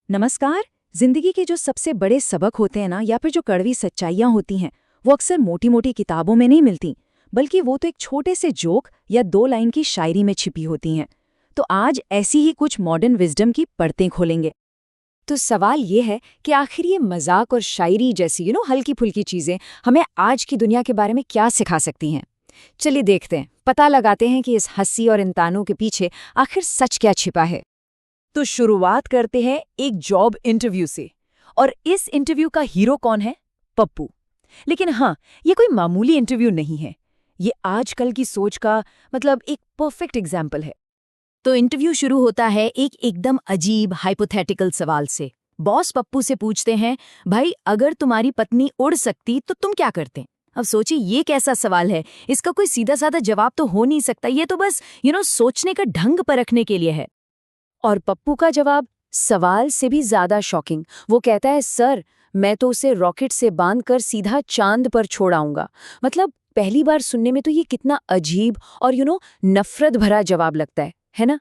नमस्कार। जिंदगी के जो सबसे बड़े सबक होते हैं ना, या फिर जो कड़वी सच्चाइयां होती हैं, वो अक्सर मोटी मोटी किताबों में नहीं मिलती, बल्कि वो तो एक छोटे से जोक या दो लाइन की शायरी में छिपी होती हैं। तो आज ऐसी ही कुछ मॉडर्न विजडम की परतें खोलेंगे। तो सवाल ये है कि आखिर ये मजाक और शायरी जैसी हल्की फुल्की चीजें हमें आज की दुनिया के बारे में क्या सिखा सकती हैं। चलिए देखते हैं, पता लगाते हैं कि इस हंसी और इन तानों के पीछे आखिर सच क्या छिपा है। तो शुरुआत करते हैं एक जॉब इंटरव्यू से। और इस इंटरव्यू का हीरो कौन है? पप्पू। लेकिन हाँ, ये कोई मामूली इंटरव्यू नहीं है। ये आजकल की सोच का एक परफेक्ट एग्जाम्पल है। तो इंटरव्यू शुरू होता है एक एकदम अजीब हाइपोथेटिकल सवाल से। बॉस पप्पू से पूछते हैं, भाई अगर तुम्हारी पत्नी उड़ सकती तो तुम क्या करते? अब सोचिए, ये कैसा सवाल है। इसका कोई सीधा साधा जवाब तो हो नहीं सकता। ये तो बस सोचने का ढंग परखने के लिए है। और पप्पू का जवाब सवाल से भी ज्यादा शॉकिंग। वो कहता है, सर मैं तो उसे रॉकेट से बांधकर सीधा चांद पर छोड़ आऊंगा। पहली बार सुनने में तो ये कितना अजीब और नफरत भरा जवाब लगता है ना?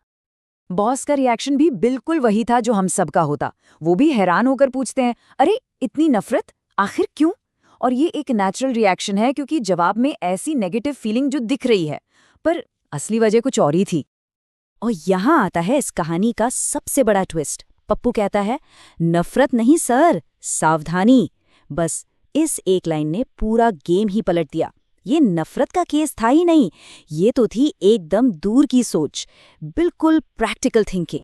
बॉस का रिएक्शन भी बिल्कुल वही था जो हम सबका होता। वो भी हैरान होकर पूछते हैं, अरे इतनी नफरत, आखिर क्यों? और ये एक नेचुरल रिएक्शन है, क्योंकि जवाब में ऐसी नेगेटिव फीलिंग जो दिख रही है, पर असली वजह कुछ और ही थी। और यहाँ आता है इस कहानी का सबसे बड़ा ट्विस्ट। पप्पू कहता है, नफरत नहीं सर, सावधानी। बस इस एक लाइन ने पूरा गेम ही पलट दिया। ये नफरत का केस था ही नहीं, ये तो थी एकदम दूर की सोच, बिल्कुल प्रैक्टिकल थिंकिंग।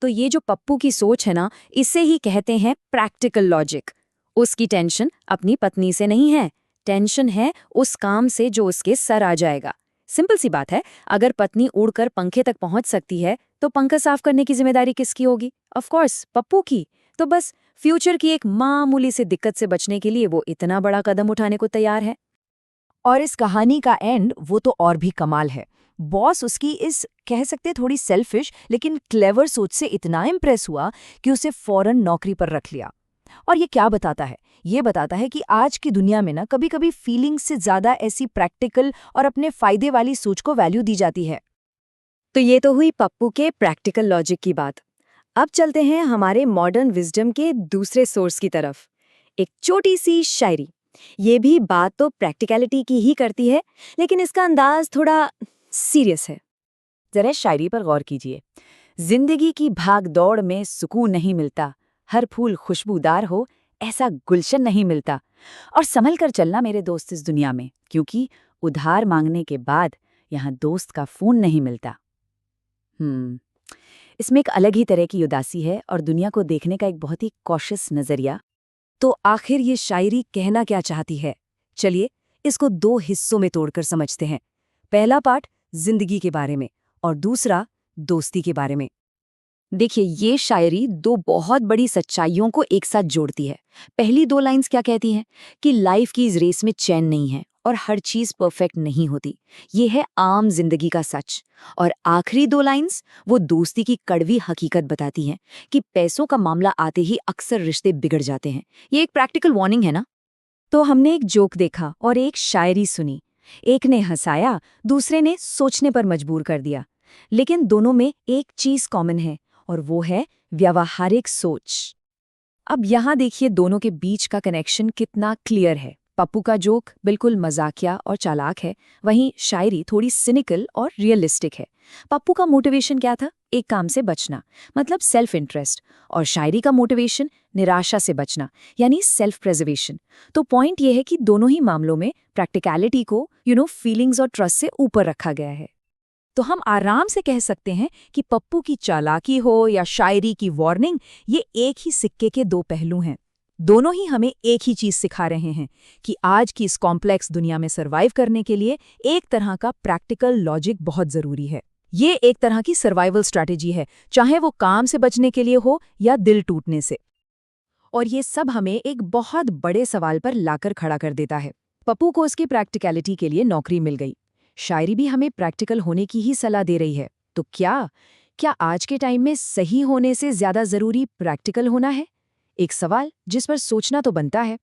तो ये जो पप्पू की सोच है ना, इसे ही कहते हैं प्रैक्टिकल लॉजिक। उसकी टेंशन अपनी पत्नी से नहीं है, टेंशन है उस काम से जो उसके सर आ जाएगा। सिंपल सी बात है, अगर पत्नी उड़कर पंखे तक पहुंच सकती है तो पंखा साफ करने की जिम्मेदारी किसकी होगी? ऑफ कोर्स पप्पू की। तो बस फ्यूचर की एक मामूली सी दिक्कत से बचने के लिए वो इतना बड़ा कदम उठाने को तैयार है। और इस कहानी का एंड वो तो और भी कमाल है। बॉस उसकी इस कह सकते थोड़ी सेल्फिश लेकिन क्लेवर सोच से इतना इम्प्रेस हुआ कि उसे फौरन नौकरी पर रख लिया। और ये क्या बताता है? ये बताता है कि आज की दुनिया में ना कभी कभी फीलिंग्स से ज्यादा ऐसी प्रैक्टिकल और अपने फायदे वाली सोच को वैल्यू दी जाती है। तो ये तो हुई पप्पू के प्रैक्टिकल लॉजिक की बात। अब चलते हैं हमारे मॉडर्न विजडम के दूसरे सोर्स की तरफ। एक छोटी सी शायरी। ये भी बात तो प्रैक्टिकलिटी की ही करती है, लेकिन इसका अंदाज थोड़ा सीरियस है। जरा शायरी पर गौर कीजिए। जिंदगी की भाग दौड़ में सुकून नहीं मिलता, हर फूल खुशबूदार हो ऐसा गुलशन नहीं मिलता। और संभल कर चलना मेरे दोस्त इस दुनिया में, क्योंकि उधार मांगने के बाद यहाँ दोस्त का फोन नहीं मिलता। इसमें एक अलग ही तरह की उदासी है और दुनिया को देखने का एक बहुत ही कॉशियस नजरिया। तो आखिर ये शायरी कहना क्या चाहती है? चलिए इसको दो हिस्सों में तोड़कर समझते हैं। पहला पार्ट जिंदगी के बारे में और दूसरा दोस्ती के बारे में। देखिए, ये शायरी दो बहुत बड़ी सच्चाइयों को एक साथ जोड़ती है। पहली दो लाइंस क्या कहती हैं? कि लाइफ की इस रेस में चैन नहीं है और हर चीज परफेक्ट नहीं होती। ये है आम जिंदगी का सच। और आखिरी दो लाइंस वो दोस्ती की कड़वी हकीकत बताती हैं कि पैसों का मामला आते ही अक्सर रिश्ते बिगड़ जाते हैं। ये एक प्रैक्टिकल वार्निंग है ना? तो हमने एक जोक देखा और एक शायरी सुनी। एक ने हंसाया, दूसरे ने सोचने पर मजबूर कर दिया। लेकिन दोनों में एक चीज कॉमन है, और वो है व्यावहारिक सोच। अब यहाँ देखिए दोनों के बीच का कनेक्शन कितना क्लियर है। पप्पू का जोक बिल्कुल मजाकिया और चालाक है, वहीं शायरी थोड़ी सिनिकल और रियलिस्टिक है। पप्पू का मोटिवेशन क्या था? एक काम से बचना, मतलब सेल्फ इंटरेस्ट। और शायरी का मोटिवेशन निराशा से बचना, यानी सेल्फ प्रेजर्वेशन। तो पॉइंट ये है कि दोनों ही मामलों में प्रैक्टिकलिटी को फीलिंग्स और ट्रस्ट से ऊपर रखा गया है। तो हम आराम से कह सकते हैं कि पप्पू की चालाकी हो या शायरी की वार्निंग, ये एक ही सिक्के के दो पहलू हैं। दोनों ही हमें एक ही चीज सिखा रहे हैं कि आज की इस कॉम्प्लेक्स दुनिया में सर्वाइव करने के लिए एक तरह का प्रैक्टिकल लॉजिक बहुत जरूरी है। ये एक तरह की सर्वाइवल स्ट्रैटेजी है, चाहे वो काम से बचने के लिए हो या दिल टूटने से। और ये सब हमें एक बहुत बड़े सवाल पर लाकर खड़ा कर देता है। पप्पू को उसकी प्रैक्टिकलिटी के लिए नौकरी मिल गई। शायरी भी हमें प्रैक्टिकल होने की ही सलाह दे रही है। तो क्या क्या आज के टाइम में सही होने से ज्यादा जरूरी प्रैक्टिकल होना है? एक सवाल जिस पर सोचना तो बनता है।